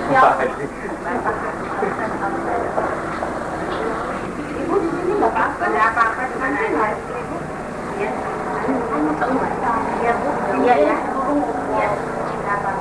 Ibu di sini nggak apa-apa. Ada apa-apa di mana aja. Ya. Iya Bu. Iya ya. Iya. Apa?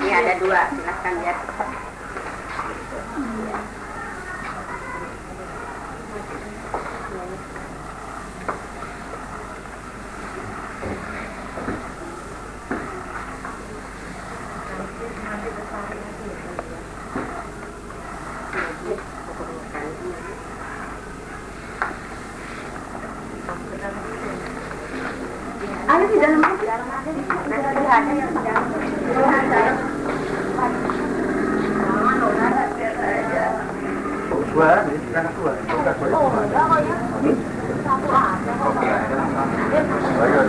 Ini ada dua, silahkan lihat. Ada di dalam aja. Ada yang di dalam. Dua, kan dua. Oh, enggak kok ya. Satu aja kok. Ayo,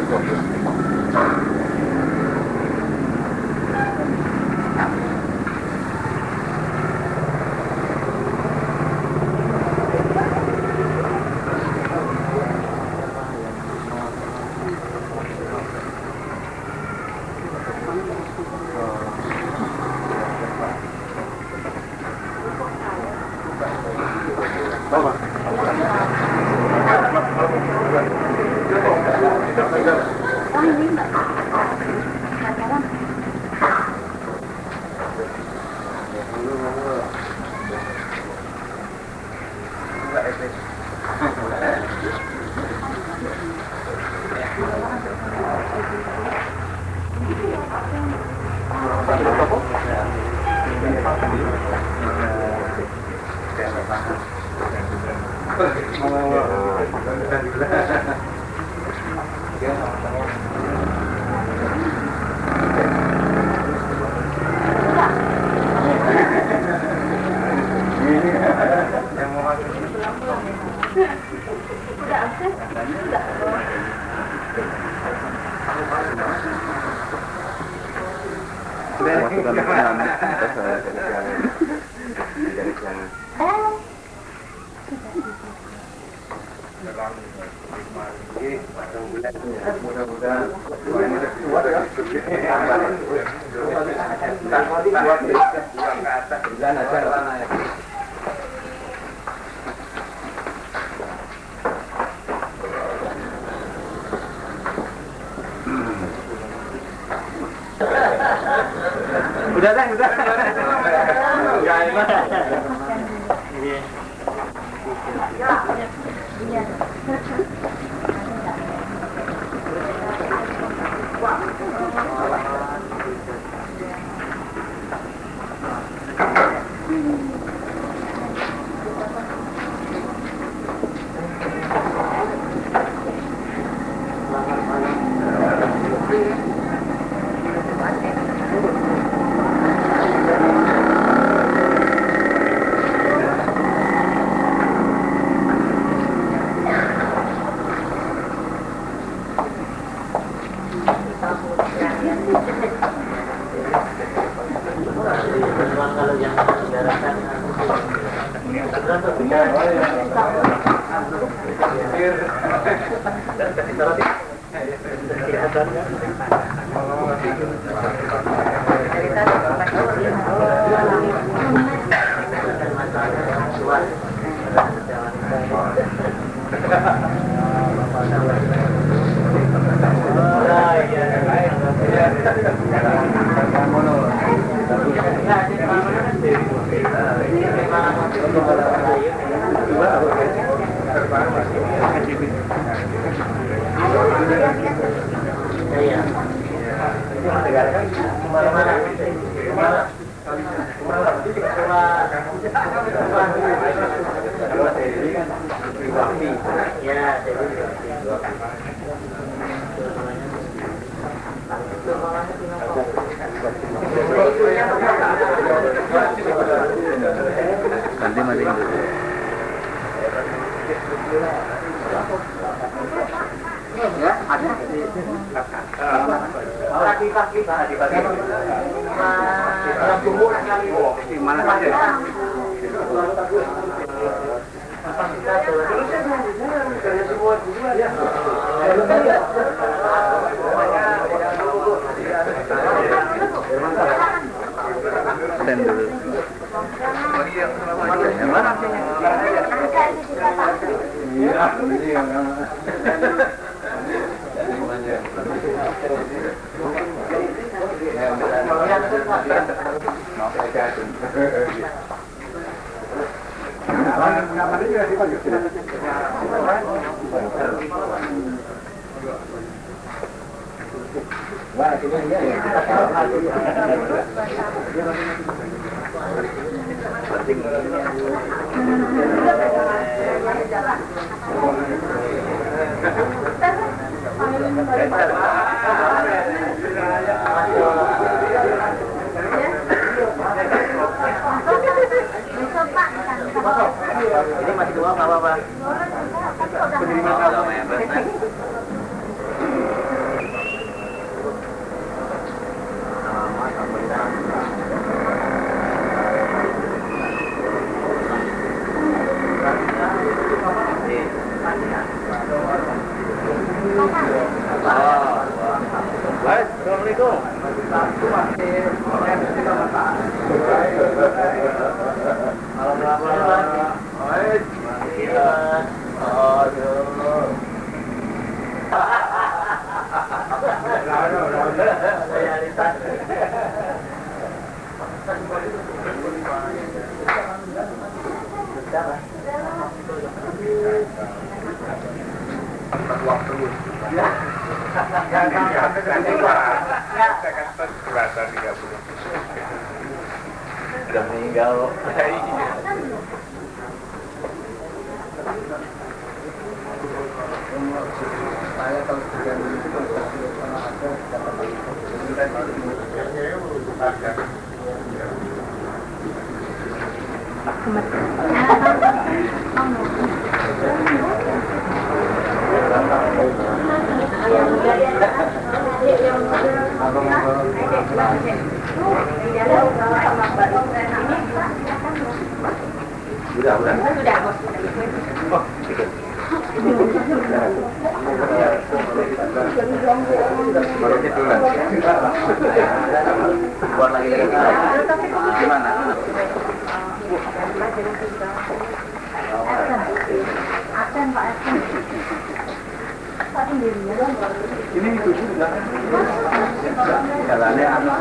Nanti mati. Ya, ada. Kaki-kaki. Di mana saja? Stand dulu. Yang mana? Ini masih dua apa-apa? Assalamualaikum. Sudah meninggal. Saya kalau sudah buat lagi gimana? Aten Pak Aten. Pak sendirinya. Ini itu juga. Jalannya anak.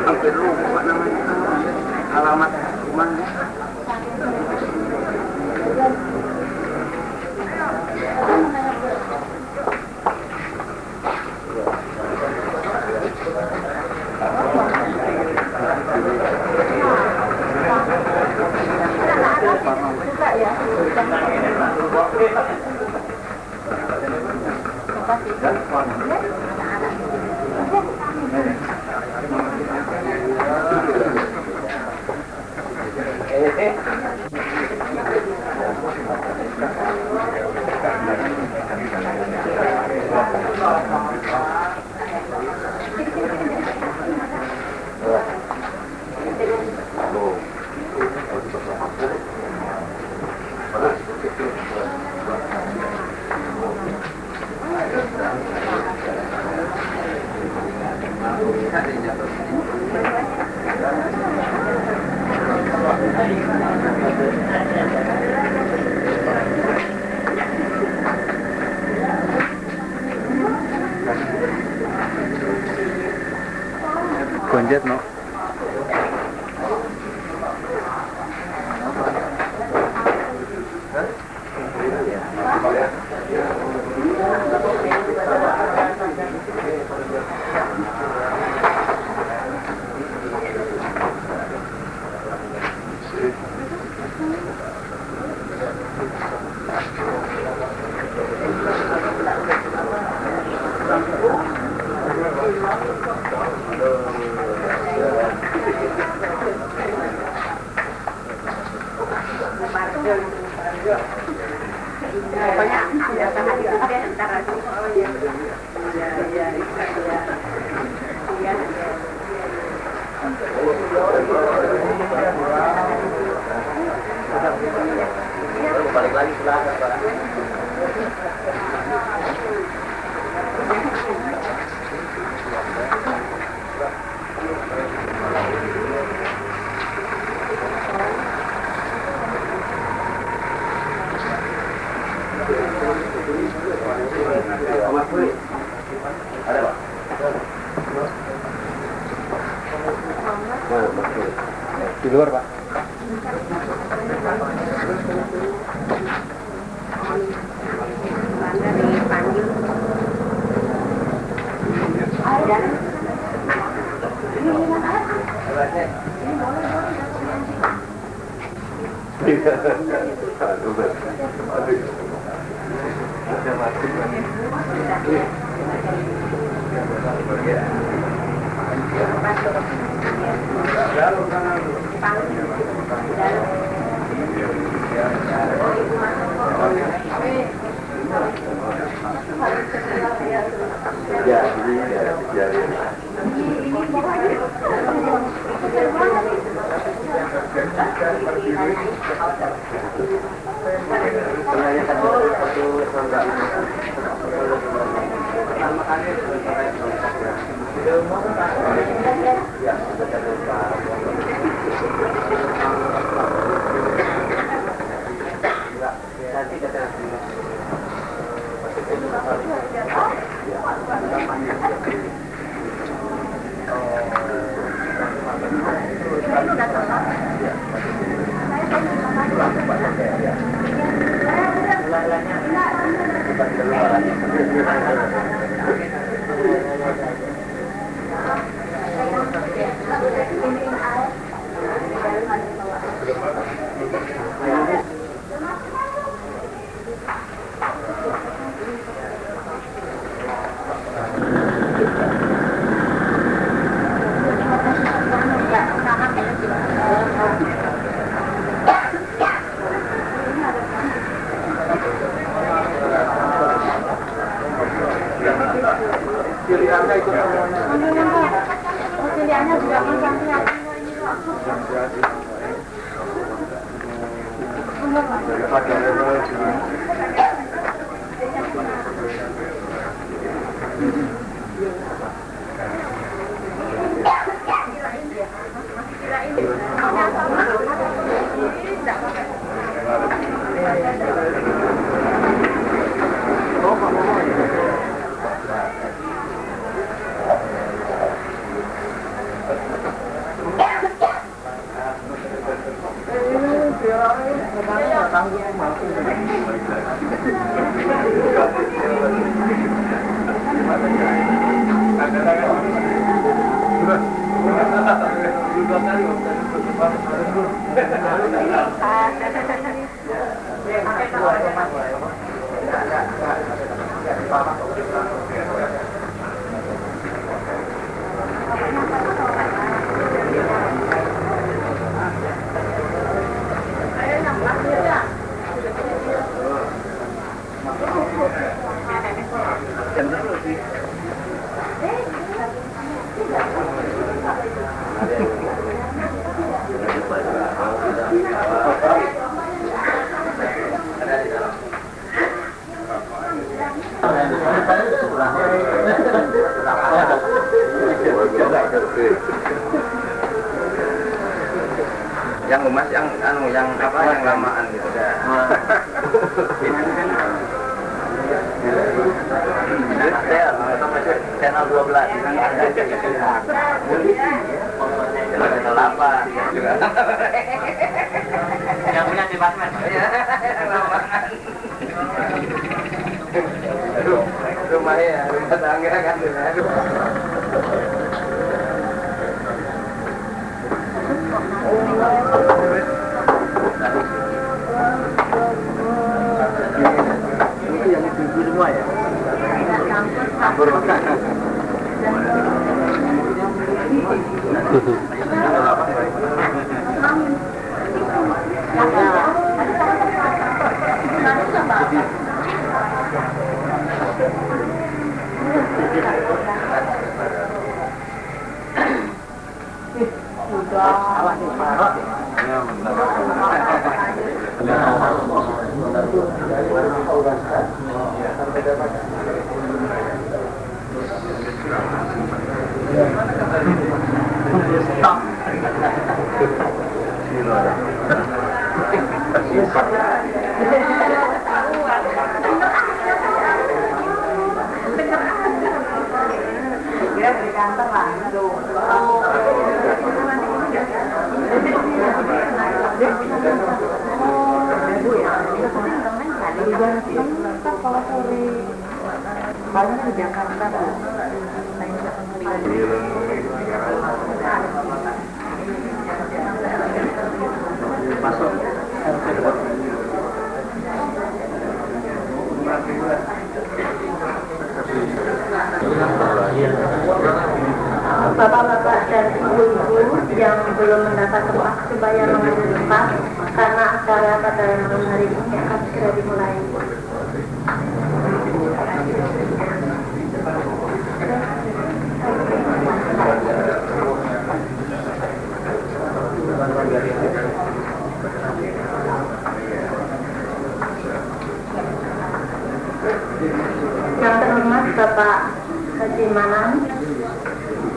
Hampir lupa namanya. Alamat rumahnya. Gonjet no. Pokoknya ada sangat juga ntar lagi. Balik lagi silahkan Pak. Ada Pak? Di luar Pak. Mana dipanggil? Ya, ini ya. Pilihannya ikut semuanya. Pilihannya juga Yang emas, yang apa, yang lamaan gitu ya. Channel 12 channel 8 Yang punya departemen. Rumahnya, rumah tangga kan. Ini yang ibu semua ya? Campur. Banyak di Jakarta. Masuk. Bapak-bapak dan ibu-ibu yang belum mendapatkan waktu bayar nomor 4 karena acara pada malam hari ini akan segera dimulai. Yang terhormat Bapak Haji Manan,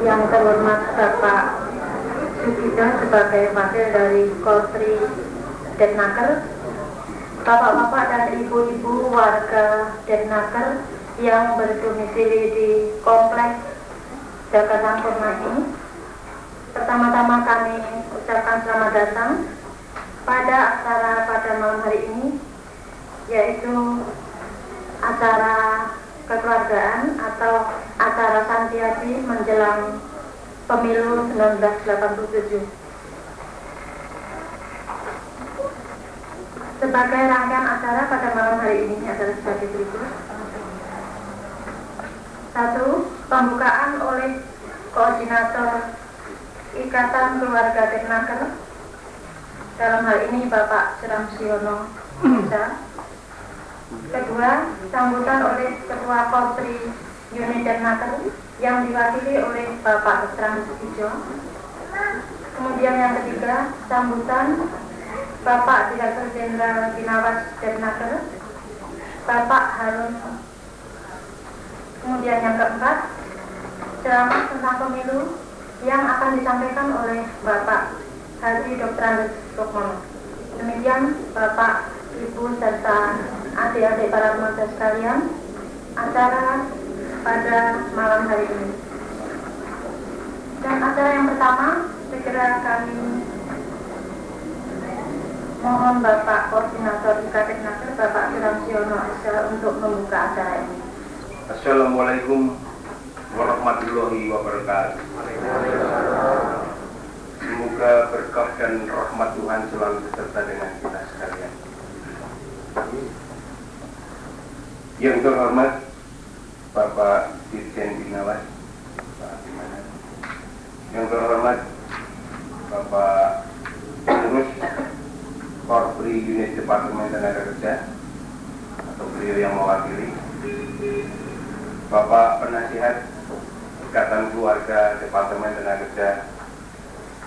yang terhormat Bapak Sugito sebagai wakil dari Koltri Dennaker, bapak-bapak dan ibu-ibu warga Dennaker yang berdomisili di Kompleks Jaga Sampurna ini, pertama-tama kami ucapkan selamat datang pada acara pada malam hari ini, yaitu acara kekeluargaan atau acara Santiadi menjelang pemilu 1987. Sebagai rangkaian acara pada malam hari ini adalah sebagai berikut. 1. Pembukaan oleh Koordinator Ikatan Keluarga Dennaker, dalam hal ini Bapak Suramsiono Musa. Kedua, sambutan oleh Ketua Koltri Unit Dennaker yang diwakili oleh Bapak Dr. Sugito. Kemudian yang ketiga, sambutan Bapak Direktur Jenderal Binawas Dennaker, Bapak Harun. Kemudian yang keempat, ceramah tentang pemilu yang akan disampaikan oleh Bapak Haji Dr. Andes Rukmono. Demikian Bapak, Ibu, serta adik-adik para remaja sekalian, acara pada malam hari ini. Dan acara yang pertama, segera kami mohon Bapak Koordinator IKT Dennaker, Bapak Suramsiono Esa, untuk membuka acara ini. Assalamualaikum warahmatullahi wabarakatuh. Semoga berkah dan rahmat Tuhan selalu beserta dengan kita sekalian. Yang terhormat Bapak Dirjen Binawas, Pak Dimana. Yang terhormat Bapak Pengurus Korpri Unit Departemen Tenaga Kerja atau beliau yang mewakili, Bapak Penasihat Ikatan Keluarga Departemen Tenaga Kerja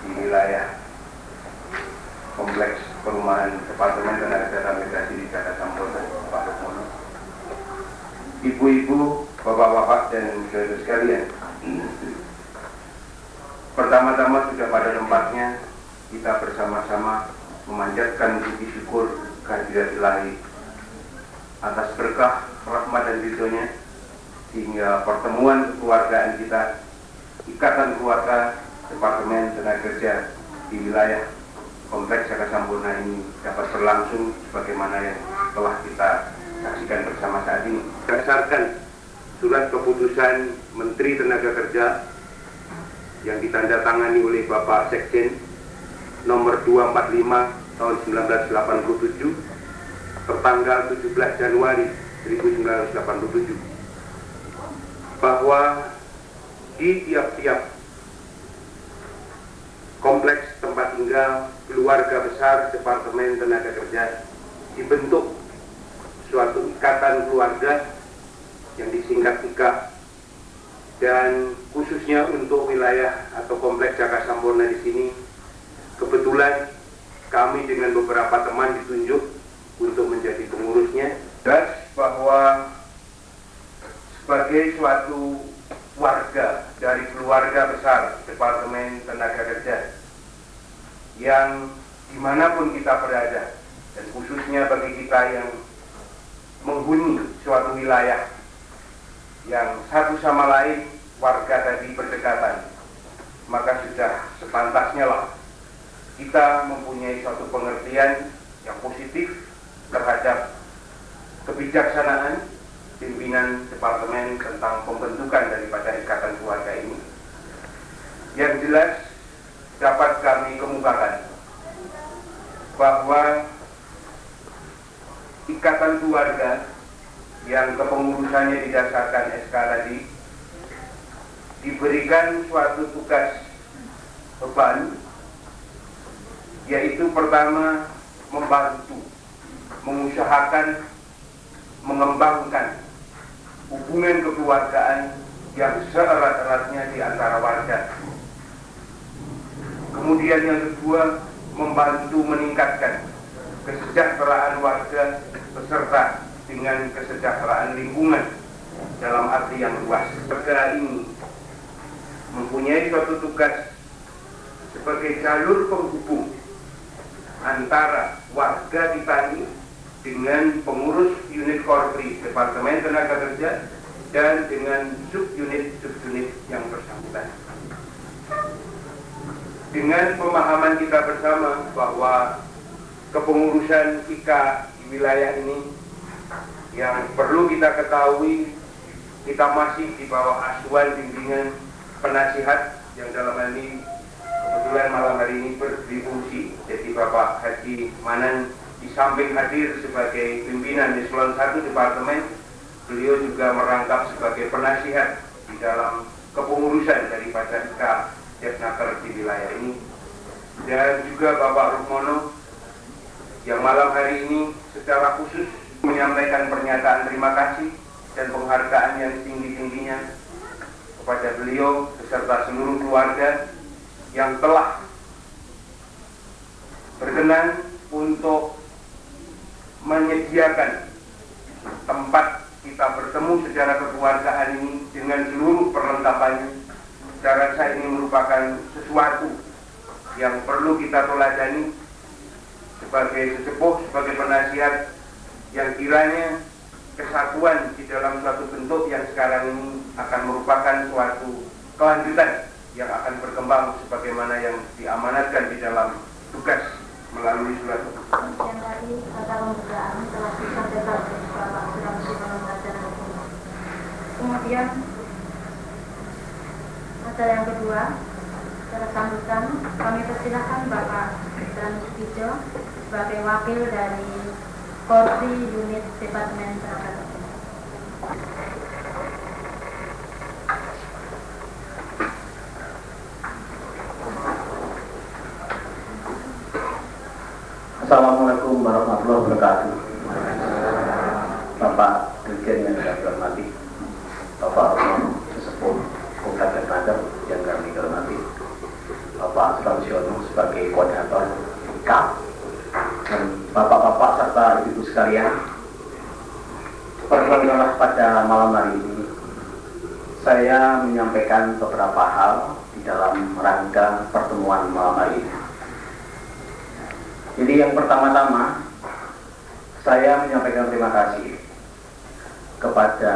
di wilayah Kompleks Perumahan Departemen Tenaga Kerja dan Migrasi di Jakarta Sampurna, Pak Rukmono. Ibu-ibu, bapak-bapak dan saudara sekalian, Pertama-tama sudah pada tempatnya kita bersama-sama memanjatkan puji syukur kehadirat Ilahi atas berkah, rahmat dan ridhonya, sehingga pertemuan kekeluargaan kita, ikatan keluarga Departemen Tenaga Kerja di wilayah Kompleks Jaka Sampurna ini dapat berlangsung sebagaimana yang telah kita saksikan bersama saat ini. Berdasarkan surat keputusan Menteri Tenaga Kerja yang ditandatangani oleh Bapak Sekjen nomor 245 tahun 1987 tertanggal 17 Januari 1987 bahwa di tiap-tiap kompleks tempat tinggal keluarga besar Departemen Tenaga Kerja dibentuk suatu ikatan keluarga yang disingkat IKA, dan khususnya untuk wilayah atau kompleks Jaka Sampurna di sini kebetulan kami dengan beberapa teman ditunjuk untuk menjadi pengurusnya. Dan bahwa sebagai suatu warga dari keluarga besar Departemen Tenaga Kerja yang dimanapun kita berada, dan khususnya bagi kita yang menghuni suatu wilayah yang satu sama lain warga tadi berdekatan, maka sudah sepantasnya lah kita mempunyai suatu pengertian yang positif terhadap kebijaksanaan pimpinan departemen tentang pembentukan daripada ikatan keluarga ini. Yang jelas dapat kami kemukakan bahwa ikatan keluarga yang kepengurusannya didasarkan SK tadi diberikan suatu tugas beban, yaitu pertama membantu, mengusahakan, mengembangkan hubungan kekeluargaan yang seerat-eratnya di antara warga. Kemudian yang kedua, membantu meningkatkan kesejahteraan warga beserta dengan kesejahteraan lingkungan dalam arti yang luas. Perkara ini mempunyai suatu tugas sebagai jalur penghubung antara warga kita ini dengan pengurus unit korpri Departemen Tenaga Kerja dan dengan subunit yang bersangkutan. Dengan pemahaman kita bersama bahwa kepengurusan IKA di wilayah ini yang perlu kita ketahui, kita masih di bawah asuhan bimbingan penasihat yang dalam hal ini kebetulan malam hari ini berfungsi. Jadi Bapak Haji Manan di samping hadir sebagai pimpinan di Eselon 1 Departemen, beliau juga merangkap sebagai penasihat di dalam kepengurusan daripada IKA Depnaker di wilayah ini. Dan juga Bapak Rukmono yang malam hari ini secara khusus menyampaikan pernyataan terima kasih dan penghargaan yang tinggi-tingginya kepada beliau beserta seluruh keluarga yang telah berkenan untuk menyediakan tempat kita bertemu secara kekeluargaan ini dengan seluruh perlengkapannya. Saya rasa ini merupakan sesuatu yang perlu kita teladani sebagai sesepuh, sebagai penasihat, yang kiranya kesatuan di dalam suatu bentuk yang sekarang ini akan merupakan suatu kelanjutan yang akan berkembang sebagaimana yang diamanatkan di dalam tugas melalui surat keputusan. Yang tadi kata pembukaan telah disampaikan oleh Bapak Suramsi Manunggacara. Kemudian acara yang kedua, secara sambutan kami persilakan Bapak Danus Pijo sebagai wakil dari Korpri Unit Departemen Tenaga Kerja. Assalamualaikum warahmatullahi wabarakatuh. Bapak Dirjen yang saya hormati, Bapak Sesepuh Kabupaten Banjar yang kami hormati, Bapak Sukamsiono sebagai koordinator IKA, dan bapak-bapak serta ibu-ibu sekalian, perkenalkan pada malam hari ini saya menyampaikan beberapa hal di dalam rangka pertemuan malam hari ini. Jadi yang pertama-tama saya menyampaikan terima kasih kepada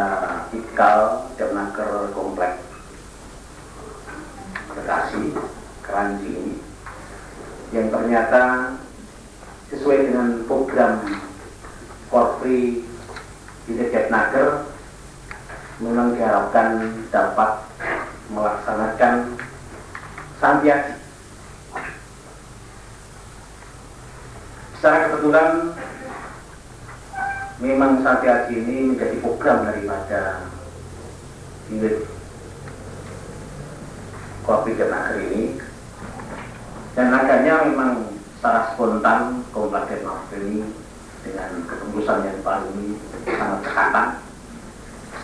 Ikal Depnaker Komplek Bekasi Keranji ini yang ternyata sesuai dengan program Korpri di Depnaker memang diharapkan dapat melaksanakan santiaji. Secara kebetulan memang santiaji ini menjadi program daripada unit Korpri Depnaker ini, dan agaknya memang secara spontan Komplek Depnaker ini dengan ketembusan yang paling ini sangat terkatang,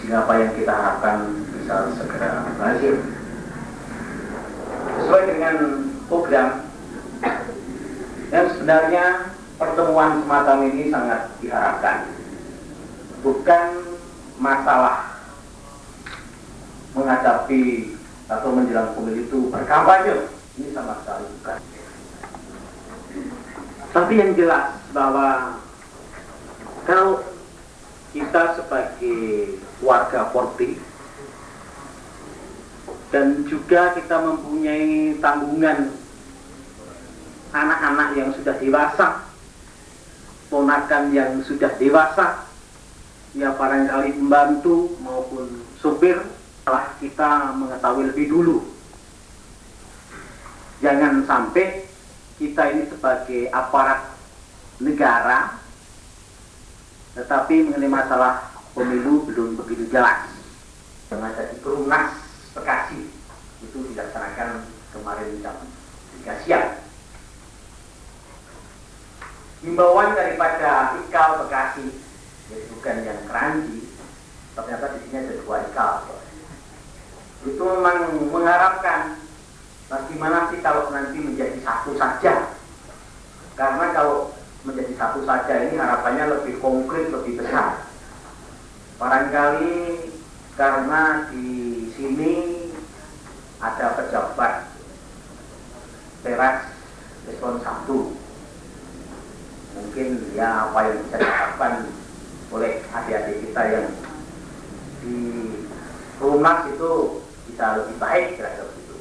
sehingga apa yang kita harapkan bisa segera berhasil sesuai dengan program. Yang sebenarnya pertemuan semacam ini sangat diharapkan, bukan masalah menghadapi atau menjelang pemilu itu berkampanye, ini sama sekali bukan. Tapi yang jelas bahwa kalau kita sebagai warga Korpri dan juga kita mempunyai tanggungan anak-anak yang sudah dewasa, ponakan yang sudah dewasa, ya barangkali pembantu maupun supir, telah kita mengetahui lebih dulu. Jangan sampai kita ini sebagai aparat negara, tetapi mengenai masalah pemilu belum begitu jelas. Yang ada di Perumnas Bekasi itu dilaksanakan kemarin jam 3 siang. Himbauan daripada Ikal Bekasi, jadi bukan yang Keranji, ternyata di sini ada 2 Ikal. Itu memang mengharapkan bagaimana sih kalau nanti menjadi satu saja. Karena kalau menjadi satu saja ini harapannya lebih konkret, lebih besar. Barangkali karena di sini ada pejabat teras eselon 1, mungkin ya apa yang bisa dilakukan oleh adik-adik kita yang di Perumnas itu bisa lebih baik, kira-kira begitu.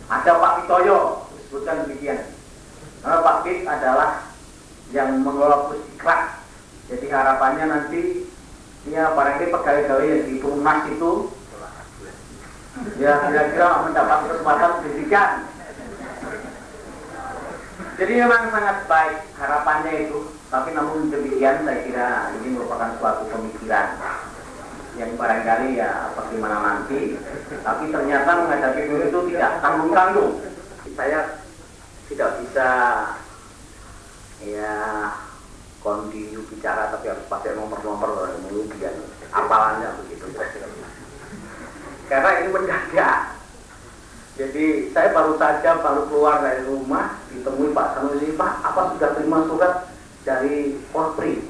Ada Pak Pitoyo, disebutkan demikian. Karena Pak Pit adalah yang mengelola Pusdiklat. Jadi harapannya nanti ya barangkali pegawai-pegawai yang di Perumnas itu ya kira-kira mendapat kesempatan pendidikan. Jadi memang sangat baik harapannya itu. Tapi namun demikian saya kira ini merupakan suatu pemikiran yang barangkali ya bagaimana nanti. Tapi ternyata menghadapi itu tidak tanggung-tanggung. Saya tidak bisa ya continue bicara, tapi harus pakai nomor-nomor kemudian apalannya begitu. Karena ini mendadak. Jadi saya baru keluar dari rumah, ditemui Pak Sanusi, Pak, apa sudah terima surat dari Korpri?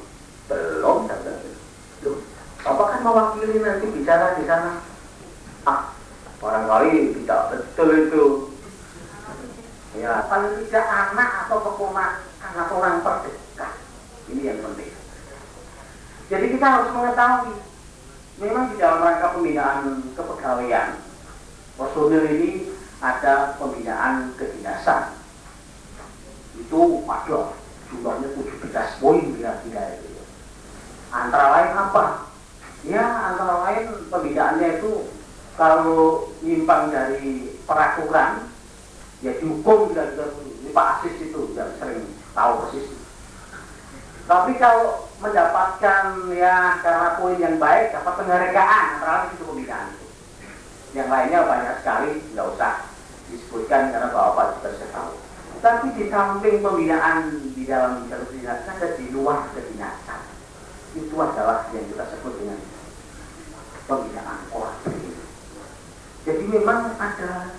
Belum, loh, Bapak kan mewakili nanti bicara di sana. Ah, barangkali tidak betul itu. Ya, paling tidak anak atau keponakan orang terdekat. Ini yang penting. Jadi kita harus mengetahui, memang di dalam rangka pembinaan kepegawaian, personil ini ada pembinaan kedinasan. Itu ada jumlahnya 17 poin kira-kira itu. Antara lain apa? Ya antara lain pembinaannya itu kalau nyimpang dari peraturan ya dihukum kira-kira. Ini Pak Asis itu yang sering tahu persis. Tapi kalau mendapatkan ya karena poin yang baik dapat penghargaan, antara lain itu pembinaan itu. Yang lainnya banyak sekali, nggak usah disebutkan karena Bapak juga sudah tahu. Tapi di samping pembinaan di dalam kedinasan ada di luar kedinasan. Itu adalah yang kita sebut dengan pembinaan Korpri. Jadi memang ada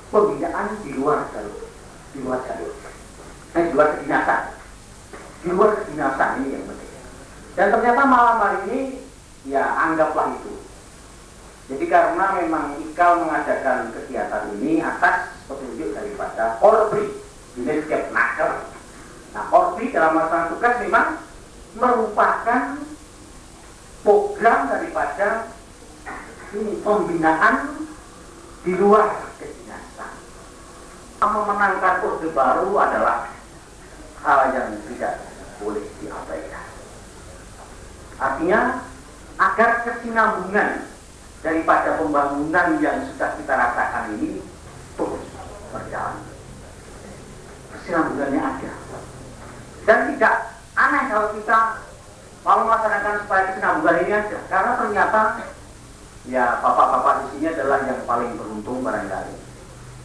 pembinaan di luar jalur, di luar kedinasan. Di luar kedinasan ini yang penting. Dan ternyata malam hari ini ya anggaplah itu Jadi karena memang IKAL mengadakan kegiatan ini atas petunjuk daripada Korpri, Dinas Kepnaker. Nah, Korpri dalam melaksanakan tugas memang merupakan program daripada ini pembinaan di luar kedinasan. Memenangkan Orde Baru adalah hal yang tidak boleh diabaikan. Artinya agar kesinambungan daripada pembangunan yang sudah kita rasakan ini terus berjalan. Kesinambungannya ada. Dan tidak aneh kalau kita mau melaksanakan supaya kesinambungan ini ada. Karena ternyata ya bapak-bapak di sini adalah yang paling beruntung barangkali.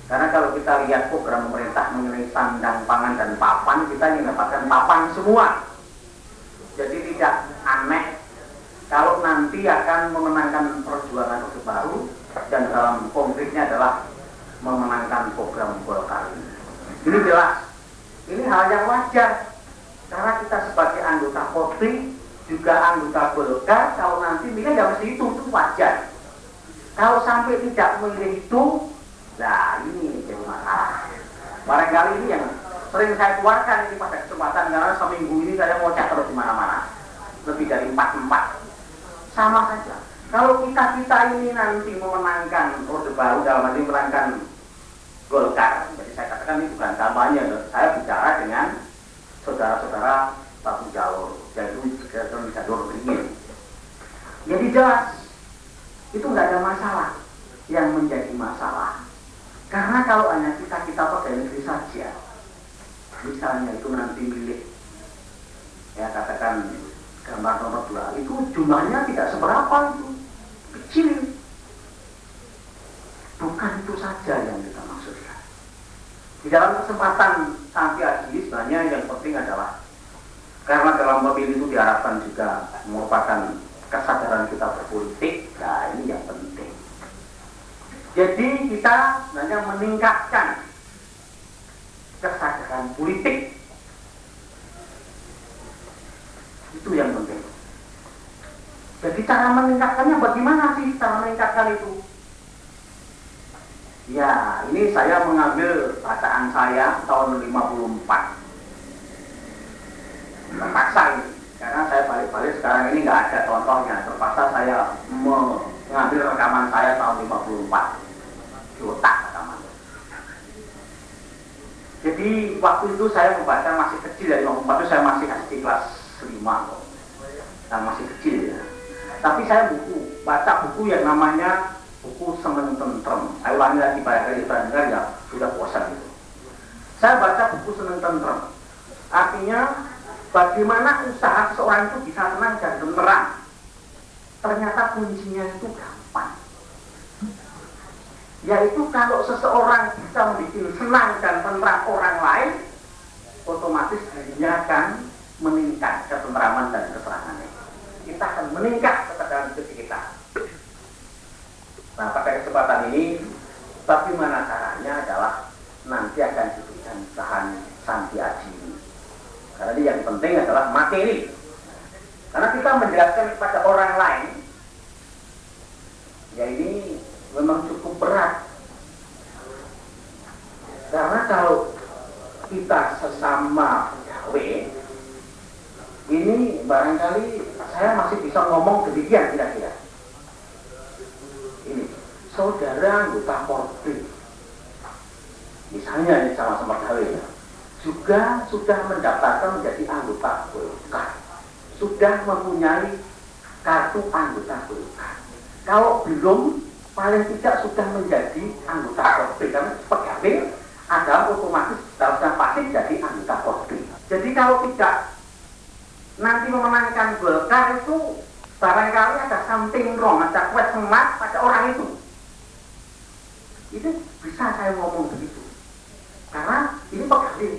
Karena kalau kita lihat program pemerintah mengenai sandang, pangan, dan papan, kita ingin mendapatkan papan semua. Jadi tidak aneh kalau nanti akan memenangkan perjuangan Orde Baru dan dalam konkretnya adalah memenangkan program Golkar ini. Ini jelas, ini hal yang wajar karena kita sebagai anggota Korpri juga anggota Golkar, kalau nanti milih ya mesti itu wajar. Kalau sampai tidak memilih itu, nah ini jadi masalah. Barangkali ini yang sering saya keluarkan ini pada kesempatan karena seminggu ini saya mau cek terus di mana-mana, lebih dari 4 sama saja. Kalau kita ini nanti memenangkan Orde Baru dalam arti memenangkan Golkar, jadi saya katakan ini bukan kampanye, saya bicara dengan saudara-saudara satu jalur, yaitu jalur beringin. Jadi jelas itu nggak ada masalah. Yang menjadi masalah karena kalau hanya kita pakai negeri saja, misalnya itu nanti milik ya katakan gambar nomor 2 itu jumlahnya tidak seberapa, itu kecil. Bukan itu saja yang kita maksudkan. Di dalam kesempatan Santi Aji sebenarnya yang penting adalah karena dalam pemilu itu diharapkan juga merupakan kesadaran kita berpolitik. Nah ini yang penting. Jadi kita sebenarnya meningkatkan kesadaran politik. Itu yang penting. Jadi cara meningkatkannya bagaimana sih cara meningkatkan itu? Ya, ini saya mengambil bacaan saya tahun 54. Terpaksa ini, karena saya balik-balik sekarang ini nggak ada contohnya. Terpaksa saya mengambil rekaman saya tahun 54. Di otak rekaman. Jadi waktu itu saya membaca masih kecil ya, 54 itu saya masih SD kelas 5 loh. Nah, masih kecil ya. Tapi saya baca buku yang namanya buku Seneng Tentrem. Saya ulangi lagi barangkali dengar ya sudah bosan itu. Saya baca buku Seneng Tentrem. Artinya bagaimana usaha seseorang itu bisa tenang dan tenteram. Ternyata kuncinya itu gampang. Yaitu kalau seseorang bisa membuat senang dan tenteram orang lain, otomatis dirinya akan meningkat ketenteraman dan keserangannya. Kita akan meningkat kesadaran diri kita. Nah, pada kesempatan ini, bagaimana caranya adalah nanti akan diberikan bahan Santi Aji ini. Karena ini yang penting adalah materi. Karena kita menjelaskan kepada orang lain, ya ini memang cukup berat. Karena kalau kita sesama pegawai, ini barangkali saya masih bisa ngomong demikian kira-kira. Ini saudara anggota Korpri, misalnya ini sama-sama pegawai ya, juga sudah mendaftarkan menjadi anggota Golkar, sudah mempunyai kartu anggota Golkar. Kalau belum, paling tidak sudah menjadi anggota Korpri, karena pegawai adalah otomatis harusnya pasti jadi anggota Korpri. Jadi kalau tidak nanti memenangkan Golkar itu barangkali ada something wrong, ada question mark pada orang itu. Itu bisa saya ngomong begitu. Karena ini pegawai.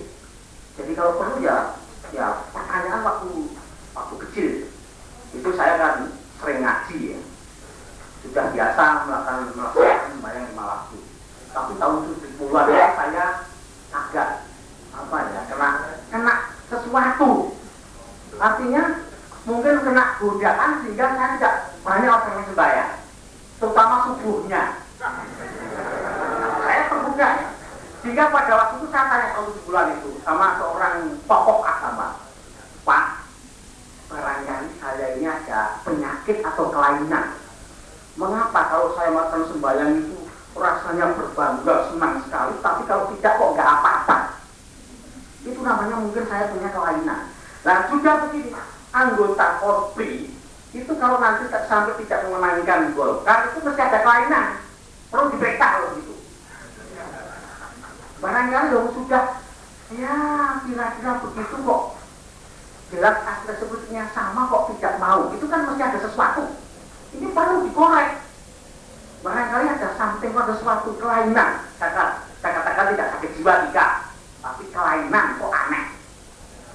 Jadi kalau perlu ya pertanyaan waktu kecil itu saya kan sering ngaji ya. Sudah biasa melakukan sembahyang 5 waktu. Tapi tahun 70-an saya agak kena sesuatu. Artinya mungkin kena godaan sehingga saya tidak banyak orang yang sembahyang. terutama subuhnya. Saya terbuka ya. Sehingga pada waktu itu saya tanya tahun sebulan itu sama seorang tokoh agama, Pak, barangkali saya ini ada penyakit atau kelainan. Mengapa kalau saya makan sembahyang itu rasanya berbangga, senang sekali, tapi kalau tidak kok nggak apa-apa? Itu namanya mungkin saya punya kelainan. Nah juga begini, anggota Korpi itu kalau nanti sampai tidak memenangkan Golkar itu mesti ada kelainan, perlu diperiksa kalau gitu. Barangkali dong sudah, ya kira-kira begitu kok, jelas asli sebetulnya sama kok tidak mau, itu kan mesti ada sesuatu. Ini perlu dikorek. Barangkali ada something, ada sesuatu kelainan. Saya katakan tidak sakit jiwa tidak, tapi kelainan kok aneh.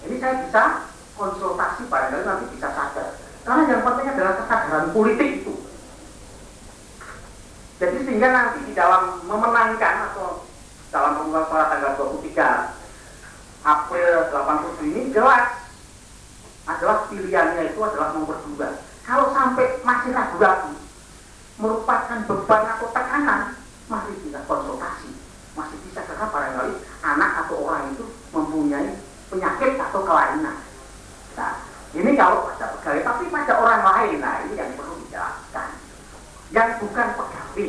Ini saya bisa konsultasi, barangkali nanti bisa sadar. Karena yang penting adalah kesadaran politik itu. Jadi sehingga nanti di dalam memenangkan atau dalam pemungutan suara tanggal 23 April 87 ini jelas adalah pilihannya itu adalah nomor 2. Kalau sampai masih ragu-ragu, merupakan beban atau tekanan, masih bisa konsultasi, masih bisa karena barangkali anak atau orang itu mempunyai penyakit atau kelainan. Nah, ini kalau pada pegawai, tapi pada orang lain, nah ini yang perlu dijelaskan, yang bukan pegawai.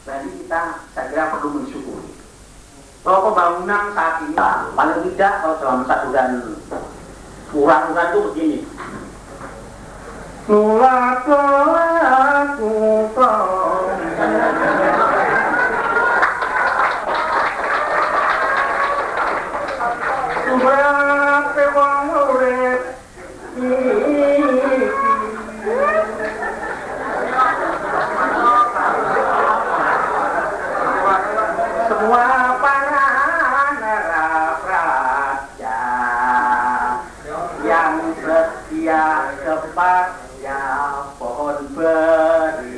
Jadi kita, saya kira perlu mensyukuri. Kalau pembangunan saat ini, paling tidak kalau dalam saduran urang-urang itu begini. Nulaku Subrate wong urip semua para narapraja yang setia kepada pohon beringin.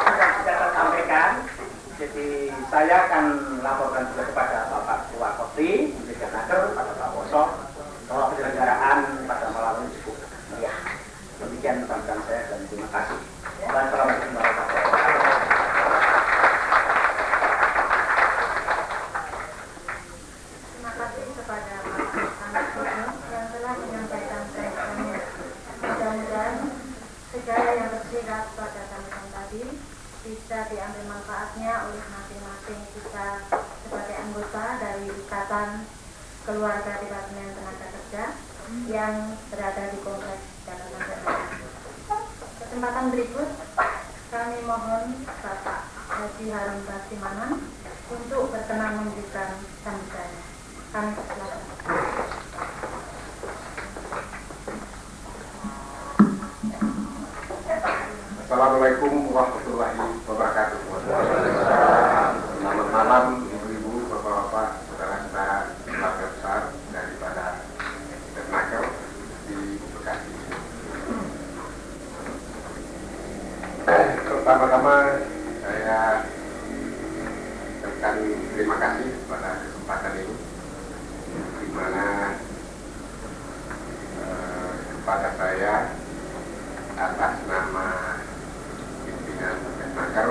Sudah saya sampaikan, jadi saya akan laporkan juga kepada Bapak Ketua Kopti, Menteri Naker, pada Pak Boso, bahwa penyelenggaraan pada malam ini cukup meriah. Demikian sambutan saya dan terima kasih. Wassalamualaikum warahmatullahi wabarakatuh. Terima kasih kepada Bapak Sangat yang telah menyampaikan presennya. Mudah-mudahan segala yang tersirat pada sambutan tadi bisa diambil manfaatnya oleh masing-masing kita sebagai anggota dari Ikatan Keluarga Departemen Tenaga Kerja yang berada di Kompleks Jakarta Selatan. Kesempatan berikut kami mohon Bapak Haji Harun Basimanan untuk berkenan memberikan sambutannya. Kami persilakan. Assalamualaikum warahmatullahi wabarakatuh. Selamat malam ibu-ibu, bapak-bapak, saudara-saudara keluarga besar daripada Tenaga di Bekasi. Pertama-tama saya ucapkan terima kasih pada kesempatan ini, di mana kepada saya atas nama pimpinan Tenaga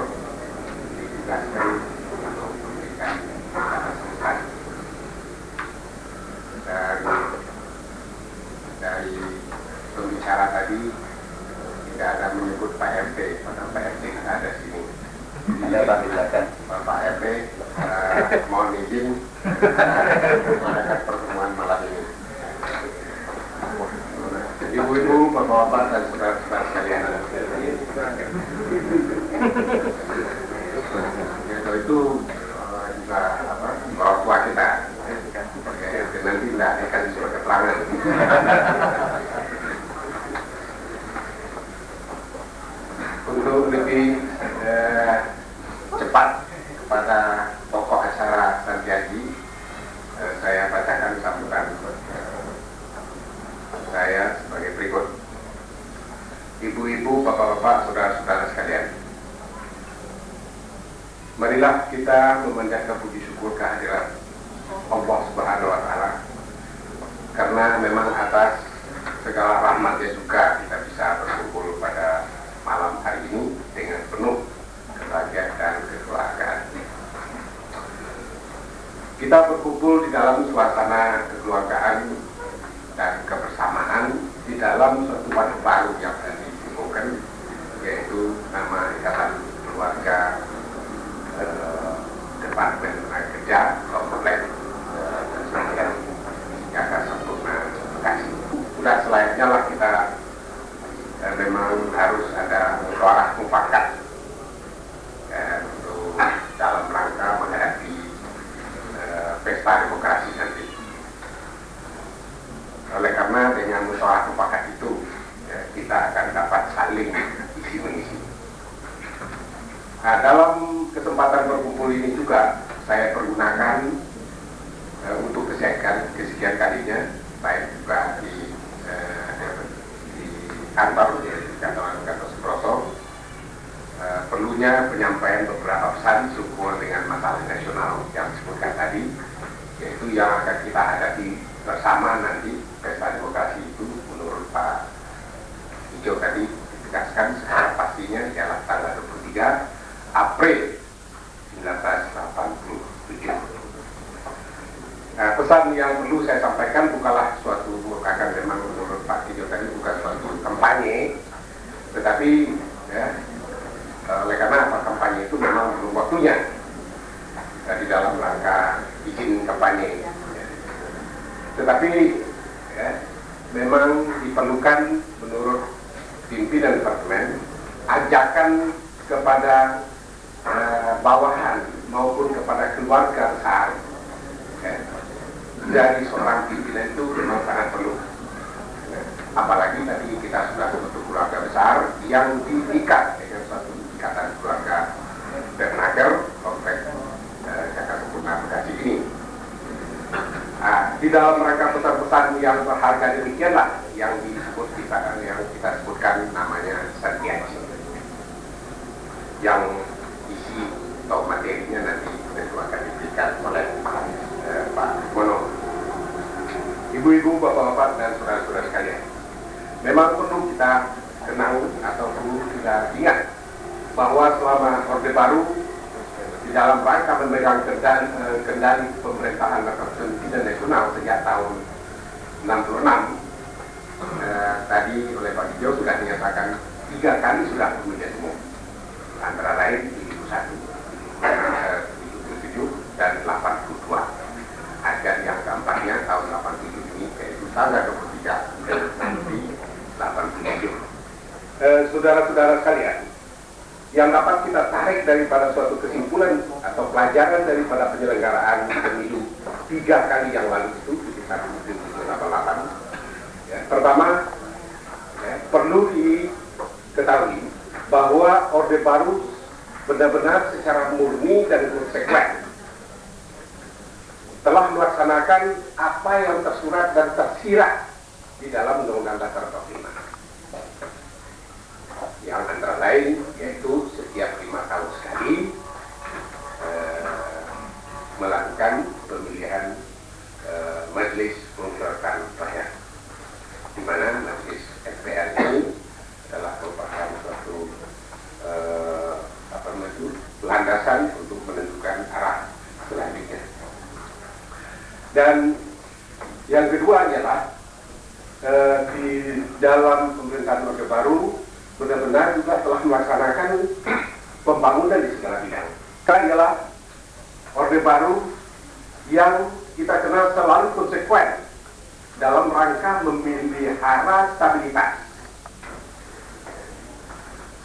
ditugaskan untuk memberikan masukan. Dari pembicara tadi tidak ada menyebut Pak RT, padahal Pak RT ada di sini. Pak RT mohon izin mengadakan pertemuan malam ini. Ibu-ibu, bapak-bapak, dan saudara-saudara sekalian. Itu juga orang tua kita. Nanti tidak akan surat keterangan. Untuk lebih cepat kepada pokok acara Santiago, saya bacakan sambutan saya sebagai berikut. Ibu-ibu, bapak-bapak, saudara-saudara sekalian, marilah kita memanjatkan puji syukur kehadiran Allah Subhanahu wa Ta'ala, karena memang atas segala rahmatnya juga kita bisa berkumpul kita berkumpul di dalam suasana kekeluargaan dan kebersamaan di dalam suatu wadah baru yang ditemukan, yaitu nama Ikatan Keluarga Departemen Tenaga Kerja Komplek Jakarta Sempurna Bekasi. Sudah selayaknya lah kita memang harus ada musyawarah mufakat untuk dalam rangka menghadapi pesta demokrasi nanti. Oleh karena dengan musyawarah mufakat itu kita akan dapat saling isi mengisi. Nah, dalam kesempatan berkumpul ini juga saya pergunakan untuk kesekian kalinya, baik juga di kantor Suproso, perlunya penyampaian beberapa pesan sehubungan dengan masalah nasional yang disebutkan tadi, yaitu yang akan kita hadapi bersama nanti. Pesta demokrasi itu menurut Pak Ijo tadi ditegaskan secara pastinya ialah tanggal 23 April 1987. Nah, pesan yang perlu saya sampaikan bukanlah suatu merupakan memang menurut Pak Ijo tadi bukan suatu kampanye, tetapi oleh karena apa kampanye itu memang belum waktunya di dalam rangka izin kampanye, tetapi memang diperlukan menurut pimpinan departemen ajakan kepada bawahan maupun kepada keluarga besar dari seorang pimpinan itu memang sangat perlu. Apalagi tadi kita sudah membentuk keluarga besar yang diikat dengan suatu ikatan keluarga Bernager Komplek Jakarta Sempurna Bekasi ini. Nah, di dalam rangka pesan-pesan yang berharga demikianlah yang kita sebutkan namanya Santiaji, yang isi atau materinya nanti tentu akan diberikan oleh Pak Mono. Ibu-ibu, bapak-bapak, dan saudara-saudara sekalian, memang perlu kita kenang atau perlu kita ingat bahwa selama Orde Baru di dalam rangka memegang kendali pemerintahan atau pemerintahan nasional sejak tahun 66, tadi oleh Pak Ijo sudah dinyatakan 3 kali sudah pemilihan umum, antara lain 71, 77, dan 82. Agar yang keempatnya tahun 87 ini yaitu tanggal 23 di 87. Saudara-saudara sekalian, yang dapat kita tarik daripada suatu kesimpulan atau pelajaran daripada penyelenggaraan pemilu 3 kali yang lalu itu di 1988, pertama, perlu diketahui bahwa Orde Baru benar-benar secara murni dan konsekuen telah melaksanakan apa yang tersurat dan tersirat di dalam Undang-Undang Dasar 45. Yang antara lain yaitu setiap 5 tahun sekali melakukan pemilihan Majelis Permusyawaratan Rakyat, di mana Majelis MPR ini adalah merupakan suatu landasan untuk menentukan arah selanjutnya. Dan yang kedua adalah di dalam pemerintahan Orde Baru benar-benar juga telah melaksanakan pembangunan di segala bidang. Karena adalah Orde Baru yang kita kenal selalu konsekuen dalam rangka memelihara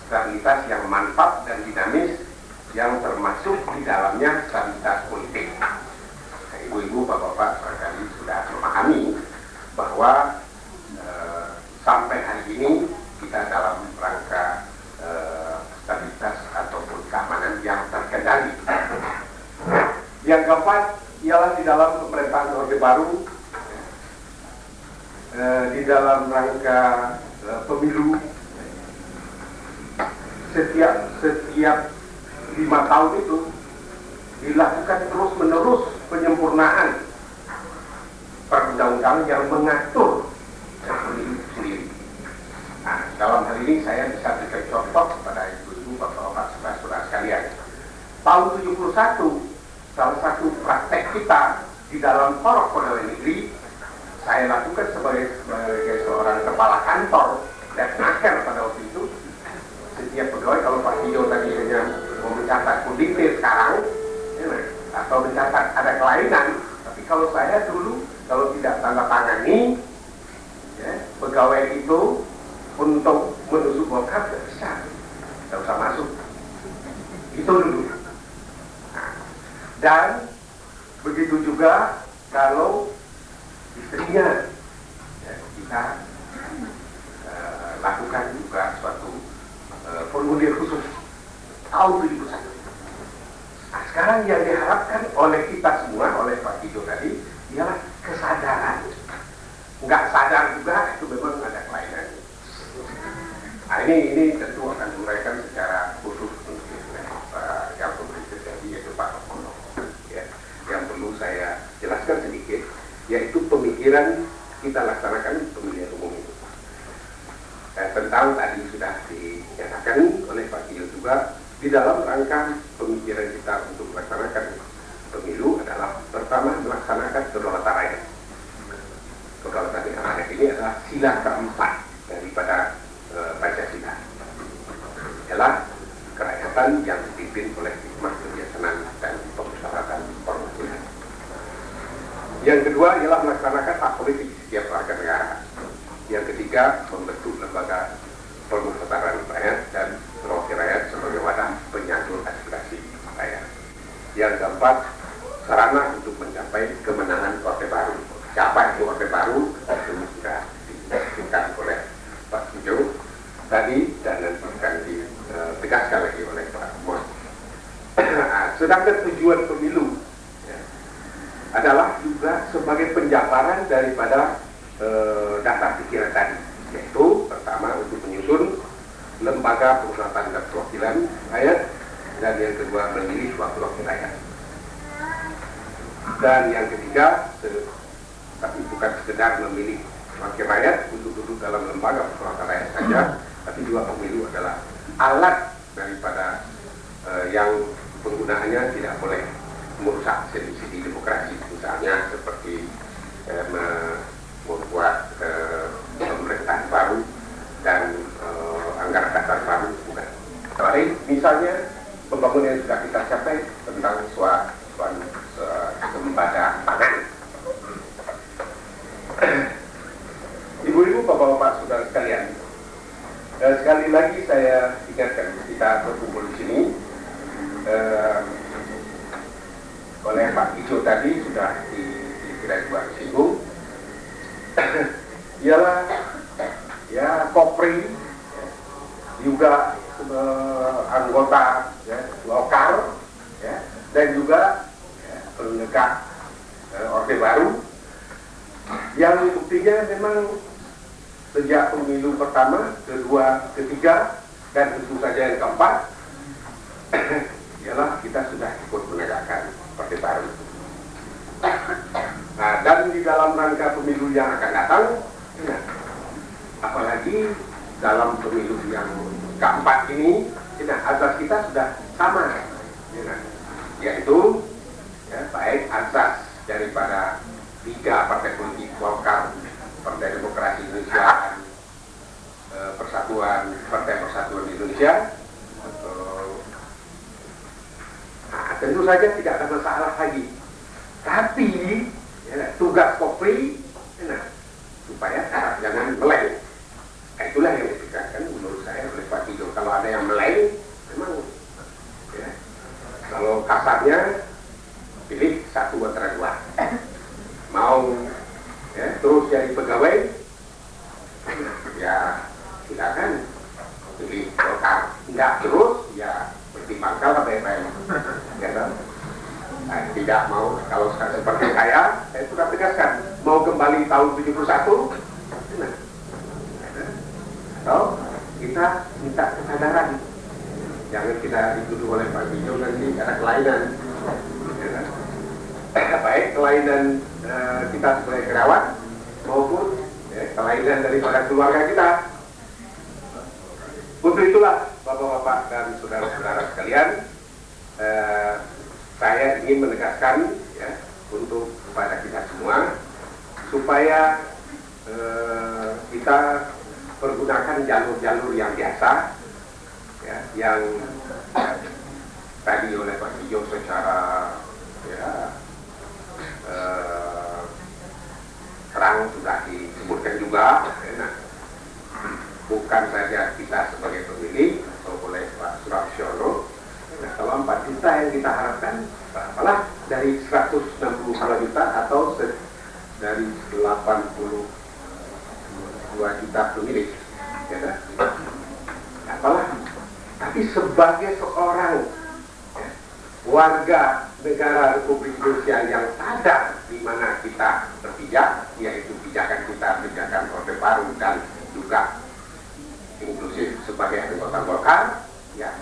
stabilitas yang mantap dan dinamis, yang termasuk di dalamnya stabilitas politik. Nah, ibu-ibu, bapak-bapak barangkali sudah memahami bahwa sampai hari ini kita dalam rangka stabilitas ataupun keamanan yang terkendali. Yang keempat ialah di dalam pemerintahan Orde Baru, di dalam rangka pemilu setiap 5 tahun itu dilakukan terus-menerus penyempurnaan perundang-undangan yang mengatur pemilu sendiri. Nah, dalam hal ini saya bisa berikan contoh kepada ibu-ibu, bapak-bapak, saudara-saudara sekalian. Tahun 71 salah satu praktek kita di dalam Korok Pegawai Negeri saya lakukan sebagai seorang kepala kantor dan akhir pada waktu itu. Setiap pegawai, kalau Pak Hijo tadi hanya mau mencatat kudiktir sekarang atau mencatat ada kelainan, tapi kalau saya dulu kalau tidak tanda tangani pegawai itu untuk menusuk bokap tidak bisa, tidak usah masuk. Itu dulu. Nah, dan begitu juga kalau istrinya kita lakukan juga suatu formulir khusus tahu 71. Nah, sekarang yang diharapkan oleh kita semua, oleh Pak Hijo tadi, ialah kesadaran. Nggak sadar juga itu memang ada kelainan. Nah, ini tentu akan diuraikan secara khusus mungkin yang pemerintah jadi yaitu Pak Rokono. Ya, yang perlu saya jelaskan sedikit, yaitu pemikiran kita laksanakan pemilihan umum itu. Tentang tadi sudah dinyatakan oleh Pak Hijo juga, di dalam rangka pemikiran kita untuk melaksanakan pemilu adalah pertama melaksanakan kedaulatan rakyat. Kedaulatan rakyat ini adalah sila keempat daripada Pancasila. Ialah kerakyatan yang dipimpin oleh hikmah kebijaksanaan dan pemusyawaratan perwakilan. Yang kedua ialah melaksanakan hak politik setiap warga negara. Yang ketiga, membentuk lembaga permusyawaratan rakyat dan perwakilan rakyat sebagai wadah penyalur aspirasi rakyat. Yang keempat, sarana untuk mencapai kemenangan Orde Baru. Siapa itu Orde Baru? Itu sudah dijelaskan oleh Pak Hijo tadi dan nanti akan ditegaskan lagi oleh Pak Mos. Sedangkan tujuan pemilu adalah juga sebagai penjabaran daripada data pikiran tadi, yaitu pertama untuk menyusun lembaga permusyawaratan dan perwakilan rakyat, dan yang kedua memilih wakil-wakil rakyat, dan yang ketiga tapi bukan sekedar memilih wakil rakyat untuk duduk dalam lembaga permusyawaratan rakyat saja, tapi juga pemilu adalah alat daripada yang penggunaannya tidak boleh merusak sendi-sendi demokrasi, misalnya seperti membuat pemerintahan baru dan anggaran dasar baru, bukan. Lain misalnya pembangunan yang sudah kita capai tentang swasembada pangan. Ibu-ibu, bapak-bapak, saudara sekalian, sekali lagi saya ingatkan kita berkumpul di sini. Oleh Pak Hijo tadi sudah dikira juga singgung, ialah ya Kopri juga anggota lokal dan juga penegak Orde Baru yang buktinya memang sejak pemilu pertama, kedua, ketiga dan tentu saja yang keempat ialah kita sudah ikut menegakkan Orde Baru. Nah, dan di dalam rangka pemilu yang akan datang, apalagi dalam pemilu yang keempat ini, azas kita sudah sama, yaitu baik azas daripada 3 partai politik, Golkar, Partai Demokrasi Indonesia, Persatuan Partai Persatuan Indonesia. Nah, tentu saja tidak ada masalah lagi. Tapi tugas Kopri supaya jangan meleng. Nah, itulah yang ditekankan menurut saya oleh Pak Hijo. Kalau ada yang meleng, memang kalau kasarnya pilih satu antara dua. Mau terus jadi pegawai, ya silakan pilih Golkar. Tidak terus, ya pertimbangkan BPM. Nah, tidak mau, kalau seperti saya sudah tegaskan, mau kembali tahun 71, atau kita minta kesadaran. Jangan kita dituduh oleh Pak Hijo nanti ada kelainan. Baik kelainan kita sebagai karyawan maupun kelainan daripada keluarga kita. Untuk itulah bapak-bapak dan saudara-saudara sekalian, saya ingin ingin menegaskan ya untuk kepada kita semua supaya kita pergunakan jalur-jalur yang biasa ya, yang tadi oleh Pak Tijo secara ya, terang sudah disebutkan juga ya, nah, bukan saja kita sebagai pemilih atau oleh Pak Surapsiono. Nah, kalau 4 juta yang kita harapkan apalah dari 162 juta atau dari 82 juta pemilih ya kan? Apalah, tapi sebagai seorang ya, warga negara Republik Indonesia yang sadar di mana kita berpijak, yaitu pijakan kita, pijakan Orde Baru dan juga inklusif sebagai anggota Golkar, ya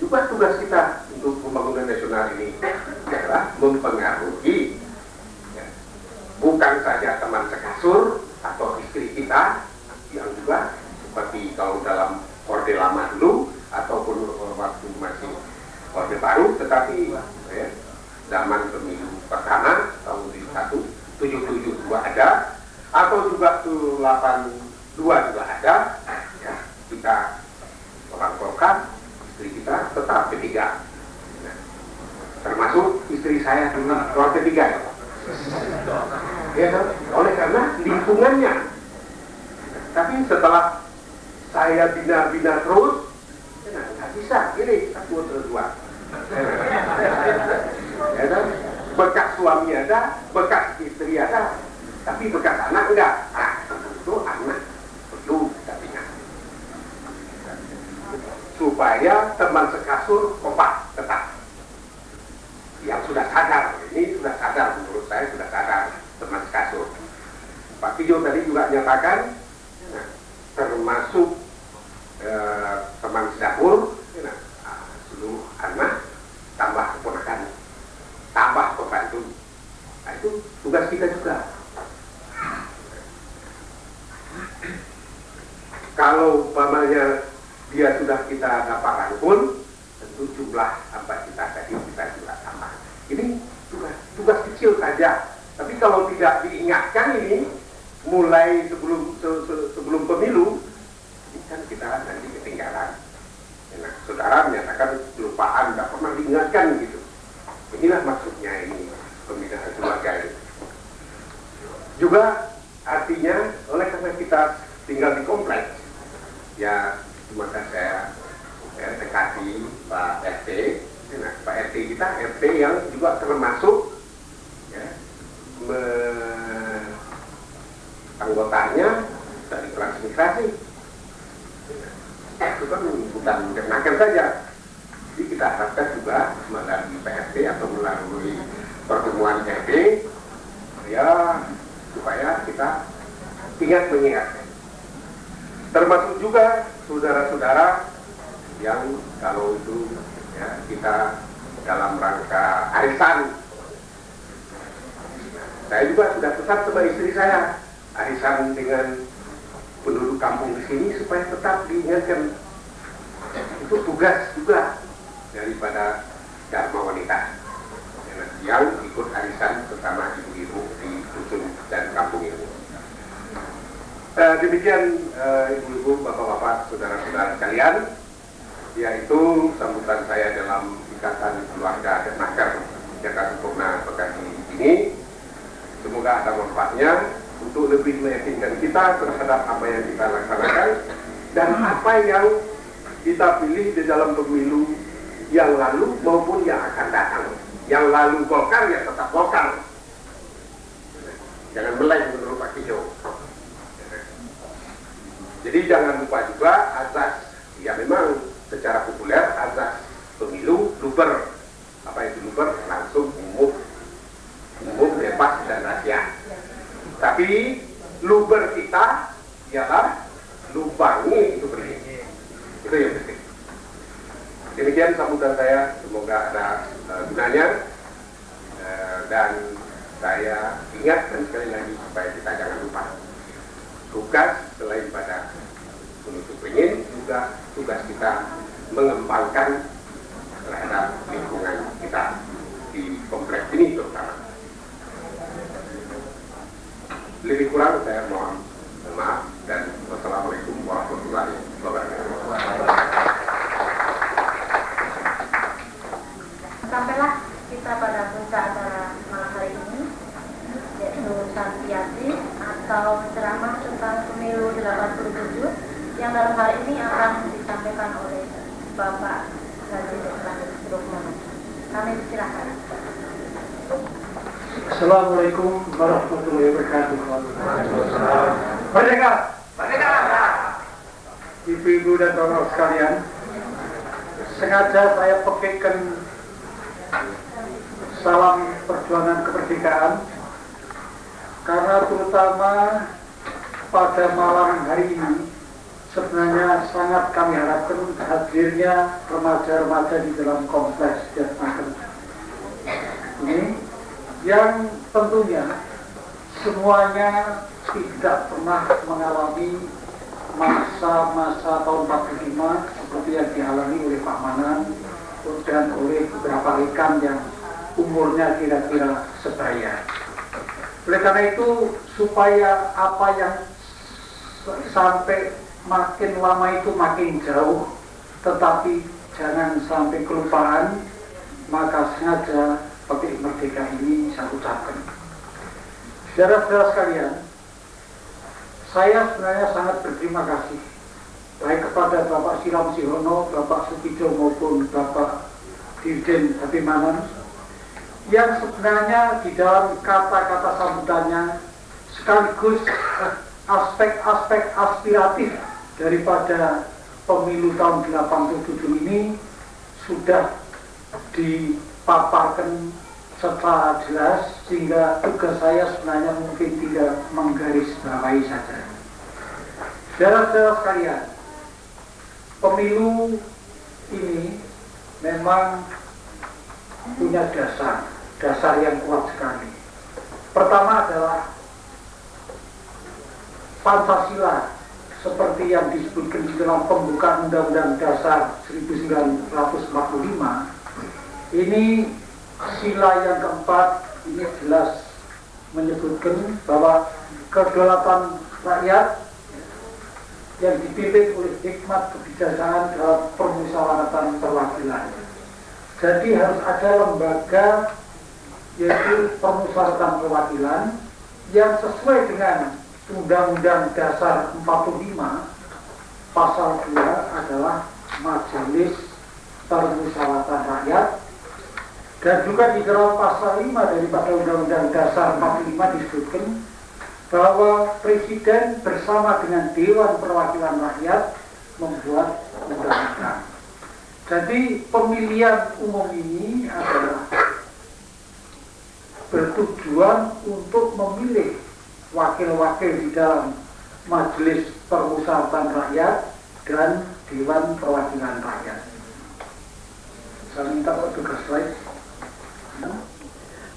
juga tugas kita untuk pembangunan nasional ini adalah mempengaruhi ya, bukan saja teman sekasur atau istri kita yang juga seperti kalau dalam Orde Lama dulu ataupun waktu masih Orde Baru, tetapi ya, zaman pemilu pertama tahun 77 juga ada, atau juga 82 juga ada ya, kita orang Golkar, istri kita tetap P3 nah, termasuk istri saya dulu orang P3 ya kan? Oleh karena lingkungannya. Tapi setelah saya bina-bina terus nggak bisa, ini satu atau dua ya kan? Bekas suami ada, bekas istri ada, tapi bekas anak enggak. Nah, itu anak perlu kita ingat supaya teman sekasur kompak tetap. Yang sudah sadar, ini sudah sadar, menurut saya sudah sadar teman sekasur. Pak Tijo tadi juga nyatakan, nah, termasuk teman sedapur, nah, seluruh anak tambah keponakan, tambah pembantu. Nah, itu tugas kita juga. Kalau umpamanya dia sudah kita dapat rangkul, tentu jumlah hamba kita tadi kita juga tambah. Ini tugas kecil saja. Tapi kalau tidak diingatkan ini, mulai sebelum pemilu, ini kan kita nanti ketinggalan. Nah, saudara menyatakan kelupaan, tidak pernah diingatkan gitu. Inilah maksudnya ini pembinaan keluarga ini. Juga artinya oleh karena kita tinggal di kompleks, ya maka saya dekati Pak RT. Nah, Pak RT kita RT yang juga termasuk ya, anggotanya dari transmigrasi. Itu kan bukan kenakan saja. Jadi kita harapkan juga melalui PRT atau melalui pertemuan RT ya supaya kita ingat mengingatkan. Termasuk juga saudara-saudara yang kalau itu ya, kita dalam rangka arisan. Saya juga sudah pesan sama istri saya arisan dengan penduduk kampung di sini supaya tetap diingatkan. Itu tugas juga daripada Dharma Wanita yang ikut arisan bersama ibu-ibu di dusun dan kampung ini. Demikian ibu-ibu, bapak-bapak, saudara-saudara sekalian, yaitu sambutan saya dalam ikatan keluarga Denmaker Jakarta Sempurna Bekasi ini. Semoga ada manfaatnya untuk lebih meyakinkan kita terhadap apa yang kita laksanakan dan apa yang kita pilih di dalam pemilu yang lalu maupun yang akan datang. Yang lalu Golkar ya tetap Golkar. Jangan melenceng menurut Pak Tijo. Jadi jangan lupa juga azas, ya memang secara populer azas pemilu luber. Apa itu luber? Langsung umum, bebas dan rahasia. Tapi luber kita ialah lubangi itu berdiri. Itu yang penting. Demikian sambutan saya, semoga ada gunanya dan saya ingatkan sekali lagi supaya kita jangan lupa tugas selain pada menutup ingin juga tugas kita mengembangkan terhadap lingkungan kita di Sampailah kita pada puncak acara malam hari ini, yaitu Santiati atau ceramah tentang pemilu 87 yang dalam hal ini akan disampaikan oleh Bapak Haji Dr. Andes Rukmono. Kami silakan. Assalamualaikum warahmatullahi wabarakatuh. Merdeka! Merdeka! Ibu-ibu dan bapak sekalian, sengaja saya pakaikan salam perjuangan kemerdekaan karena terutama pada malam hari ini sebenarnya sangat kami harapkan hadirnya remaja-remaja di dalam kompleks Jatnaker ini yang tentunya semuanya tidak pernah mengalami masa-masa tahun 45 seperti yang dialami oleh Pak Manan dan oleh beberapa rekan yang umurnya kira-kira sebaya. Oleh karena itu, supaya apa yang sampai makin lama itu makin jauh, tetapi jangan sampai kelupaan, maka sengaja pakai merdeka ini saya ucapkan. Saudara-saudara sekalian, saya sebenarnya sangat berterima kasih baik kepada Bapak Siram Sihono, Bapak Sukijo maupun Bapak Dirjen Habimanan yang sebenarnya di dalam kata-kata sambutannya sekaligus aspek-aspek aspiratif daripada pemilu tahun 87 ini sudah dipaparkan secara jelas sehingga tugas saya sebenarnya mungkin tidak menggarisbawahi saja. Saudara-saudara sekalian, pemilu ini memang punya dasar yang kuat sekali. Pertama adalah Pancasila seperti yang disebutkan di dalam pembukaan Undang-Undang Dasar 1945. Ini sila yang keempat ini jelas menyebutkan bahwa kedaulatan rakyat yang dipimpin oleh hikmat kebijaksanaan dalam permusyawaratan perwakilan. Jadi harus ada lembaga yaitu permusyawaratan perwakilan yang sesuai dengan Undang-Undang Dasar 45 pasal 2 adalah Majelis Permusyawaratan Rakyat. Dan juga di dalam pasal 5 daripada Undang-Undang Dasar 45 disebutkan bahwa Presiden bersama dengan Dewan Perwakilan Rakyat membuat undang-undang. Jadi pemilihan umum ini adalah bertujuan untuk memilih wakil-wakil di dalam Majelis Permusyawaratan Rakyat dan Dewan Perwakilan Rakyat. Saya minta tugas slide.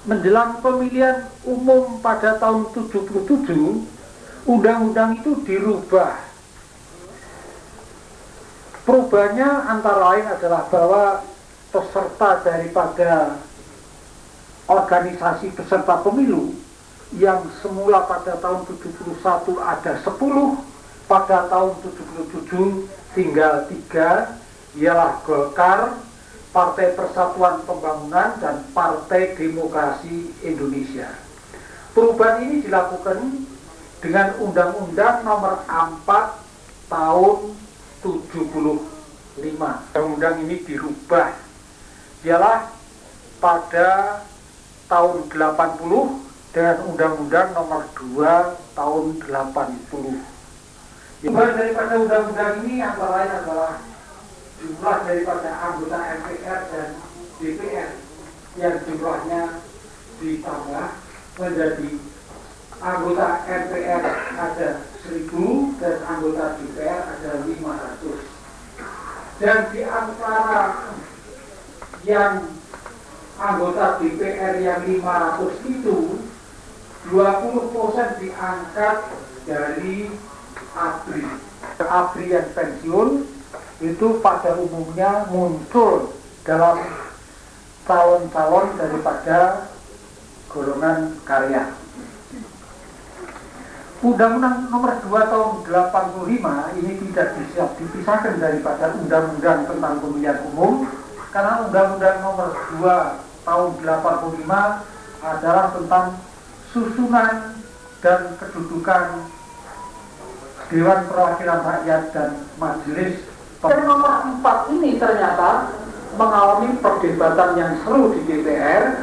Menjelang pemilihan umum pada tahun 77, undang-undang itu dirubah. Perubahannya antara lain adalah bahwa peserta daripada organisasi peserta pemilu yang semula pada tahun 71 ada 10, pada tahun 77 tinggal 3, ialah Golkar, Partai Persatuan Pembangunan, dan Partai Demokrasi Indonesia. Perubahan ini dilakukan dengan Undang-Undang Nomor 4 Tahun 75. Undang-undang ini dirubah ialah pada tahun 80 dengan Undang-Undang Nomor 2 Tahun 80. Perubahan daripada undang-undang ini antara lain adalah jumlah daripada anggota MPR dan DPR yang jumlahnya ditambah menjadi anggota MPR ada 1000 dan anggota DPR ada 500. Dan di antara yang anggota DPR yang 500 itu 20% diangkat dari ABRI. ABRI yang pensiun itu pada umumnya muncul dalam calon-calon daripada golongan karya. Undang-Undang Nomor 2 Tahun 85 ini tidak bisa dipisahkan daripada Undang-Undang tentang Pemilihan Umum karena Undang-Undang Nomor 2 Tahun 85 adalah tentang susunan dan kedudukan Dewan Perwakilan Rakyat dan Majelis. Dan nomor 4 ini ternyata mengalami perdebatan yang seru di DPR,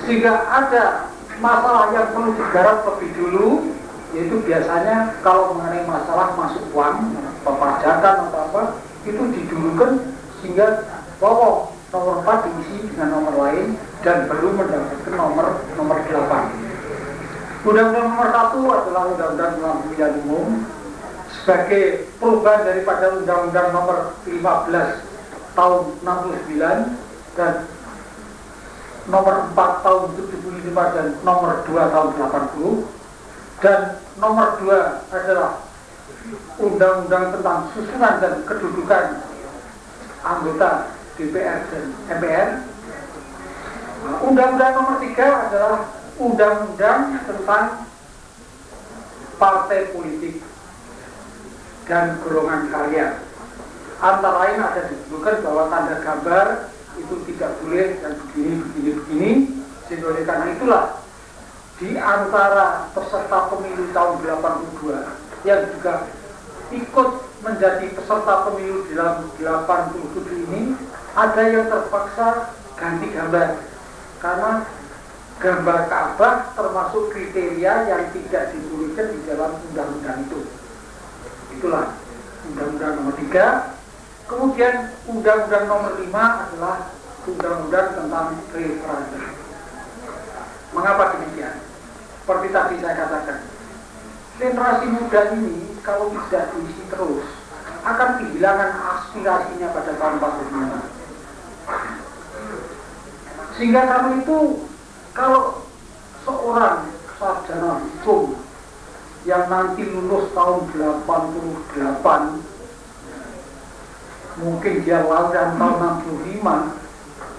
sehingga ada masalah yang perlu digarap lebih dulu, yaitu biasanya kalau mengenai masalah masuk uang, perpajakan atau apa, itu didulukan sehingga bahwa nomor 4 diisi dengan nomor lain dan baru mendapatkan nomor 8. Undang-Undang nomor 1 adalah Undang-Undang Pemilihan Umum sebagai perubahan daripada Undang-Undang nomor 15 tahun 69 dan nomor 4 tahun 75 dan nomor 2 tahun 80, dan nomor 2 adalah Undang-Undang tentang susunan dan kedudukan anggota DPR dan MPR. Undang-Undang nomor 3 adalah Undang-Undang tentang partai politik dan golongan karya. Antara lain ada disebutkan bahwa tanda gambar itu tidak boleh dan begini. Sehingga oleh karena itulah di antara peserta pemilu tahun 82 yang juga ikut menjadi peserta pemilu di dalam 87 ini, ada yang terpaksa ganti gambar karena gambar Ka'bah termasuk kriteria yang tidak dituliskan di dalam undang-undang itu. Itulah Undang-Undang nomor 3. Kemudian Undang-Undang nomor 5 adalah Undang-Undang tentang referendum. Mengapa demikian? Seperti tadi saya katakan, generasi muda ini kalau tidak diisi terus akan kehilangan aspirasinya pada tahun 45. Sehingga karena itu, kalau seorang sarjana hukum yang nanti lulus tahun 88, mungkin dia lahir tahun 65,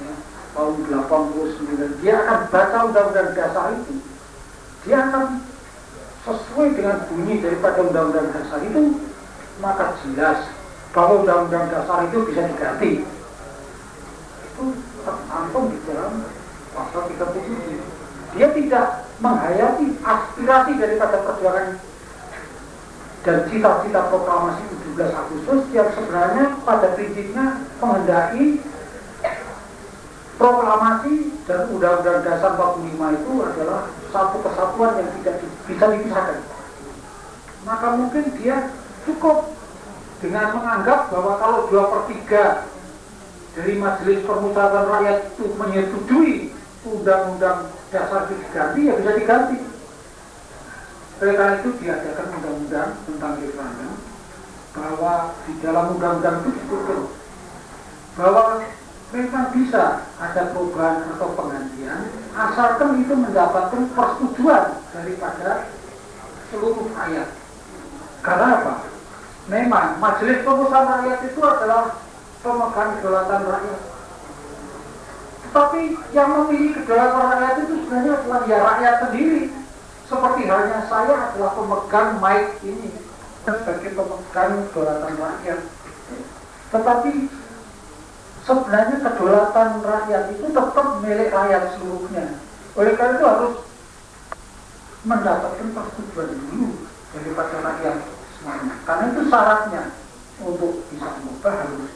ya, tahun 89, dia akan baca Undang-Undang Dasar itu. Dia akan sesuai dengan bunyi daripada Undang-Undang Dasar itu, maka jelas bahwa Undang-Undang Dasar itu bisa diganti. Itu tercantum di dalam pasal 37. Dia tidak menghayati aspirasi daripada perjuangan dan cita-cita proklamasi 17 Agustus yang sebenarnya pada prinsipnya menghendaki proklamasi dan Undang-Undang Dasar 45 itu adalah satu kesatuan yang tidak bisa dipisahkan. Maka mungkin dia cukup dengan menganggap bahwa kalau 2/3 dari Majelis Permusyawaratan Rakyat itu menyetujui Undang-Undang Dasar itu diganti, ya bisa diganti. Oleh karena itu diadakan Undang-Undang tentang referendum, bahwa di dalam Undang-Undang itu disebutkan bahwa memang bisa ada perubahan atau penggantian asalkan itu mendapatkan persetujuan daripada seluruh rakyat. Karena apa? Memang Majelis Permusyawaratan Rakyat itu adalah pemegang kedaulatan rakyat. Tetapi yang memilih kedaulatan rakyat itu sebenarnya adalah ya rakyat sendiri. Seperti halnya saya adalah pemegang mic ini sebagai pemegang kedaulatan rakyat. Tetapi sebenarnya kedaulatan rakyat itu tetap milik rakyat seluruhnya. Oleh karena itu harus mendapatkan persetujuan dulu daripada rakyat semuanya. Karena itu syaratnya untuk bisa mengubah harus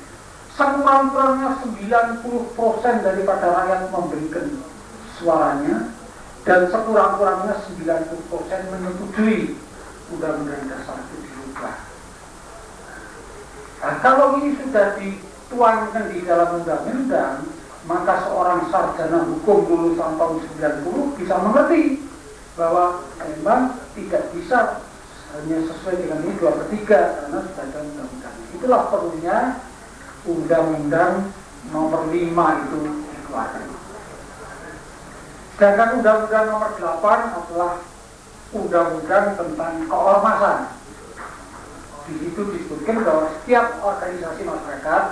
sekurang-kurangnya 90% daripada rakyat memberikan suaranya dan sekurang-kurangnya 90% menyetujui Undang-Undang Dasar itu dirubah. Nah, kalau ini sudah dituangkan di dalam undang-undang, maka seorang sarjana hukum lulusan tahun 90 bisa mengerti bahwa memang tidak bisa hanya sesuai dengan ini 2/3 karena sudah ada undang-undang. Itulah perlunya Undang-Undang nomor 5 itu dikeluarkan. Sedangkan Undang-Undang nomor 8 adalah Undang-Undang tentang keormasan. Di situ disebutkan bahwa setiap organisasi masyarakat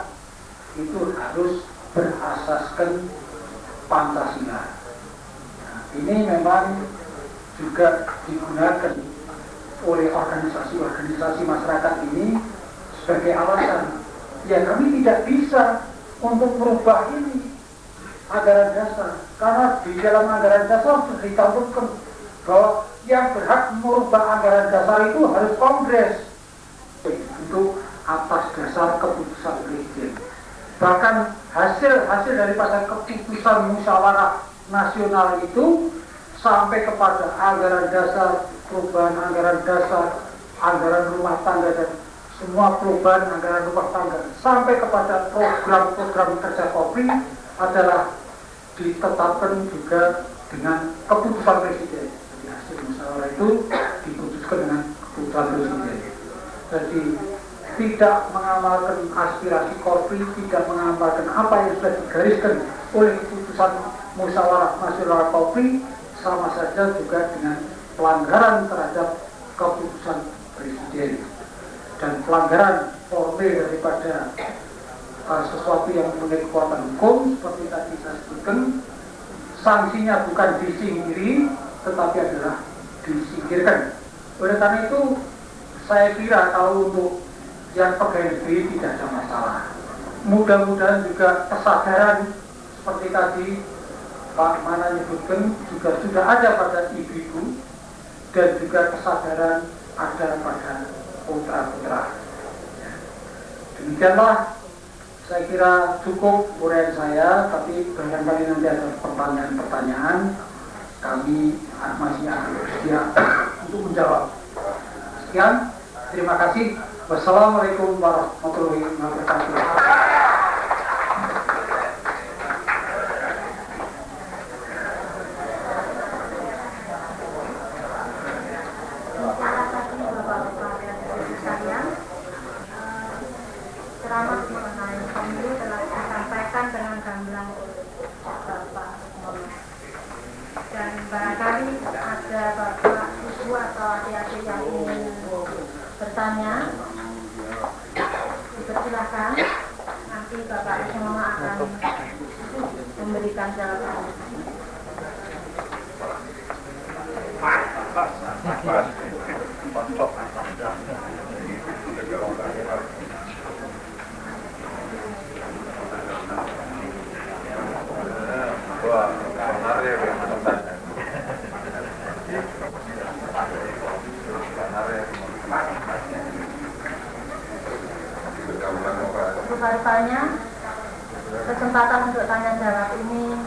itu harus berasaskan Pancasila. Nah, ini memang juga digunakan oleh organisasi-organisasi masyarakat ini sebagai alasan. Ya, kami tidak bisa untuk merubah ini anggaran dasar, karena di dalam anggaran dasar sudah dicantumkan bahwa yang berhak merubah anggaran dasar itu harus Kongres untuk atas dasar keputusan Presiden. Bahkan hasil daripada keputusan musyawarah nasional itu sampai kepada anggaran dasar, perubahan anggaran dasar, anggaran rumah tangga, dan semua perubahan anggaran rumah tangga sampai kepada program-program kerja Kopri adalah ditetapkan juga dengan keputusan Presiden. Jadi hasil musyawarah itu diputuskan dengan keputusan Presiden. Jadi tidak mengamalkan aspirasi Kopri, tidak mengamalkan apa yang sudah digariskan oleh keputusan musyawarah nasional Kopri, sama saja juga dengan pelanggaran terhadap keputusan Presiden dan pelanggaran formil daripada sesuatu yang mempunyai kekuatan hukum. Seperti tadi saya sebutkan, sanksinya bukan disingkiri tetapi adalah disingkirkan. Oleh karena itu saya kira kalau untuk yang pegawai negeri tidak ada masalah. Mudah-mudahan juga kesadaran seperti tadi Pak Mana menyebutkan juga sudah ada pada ibu-ibu, dan juga kesadaran ada pada putra-putra. Demikianlah saya kira cukup uraian saya, tapi barangkali nanti ada pertanyaan-pertanyaan, kami masih akan bersedia untuk menjawab. Sekian, terima kasih. Wassalamualaikum warahmatullahi wabarakatuh. Ceramah mengenai pemilu telah disampaikan dengan gamblang oleh Bapak Mono. Dan barangkali ada Bapak, Ibu atau adik-adik yang ingin bertanya, dipersilahkan. Nanti Bapak Mono akan memberikan jawaban. Sebenarnya kesempatan untuk tanya jawab ini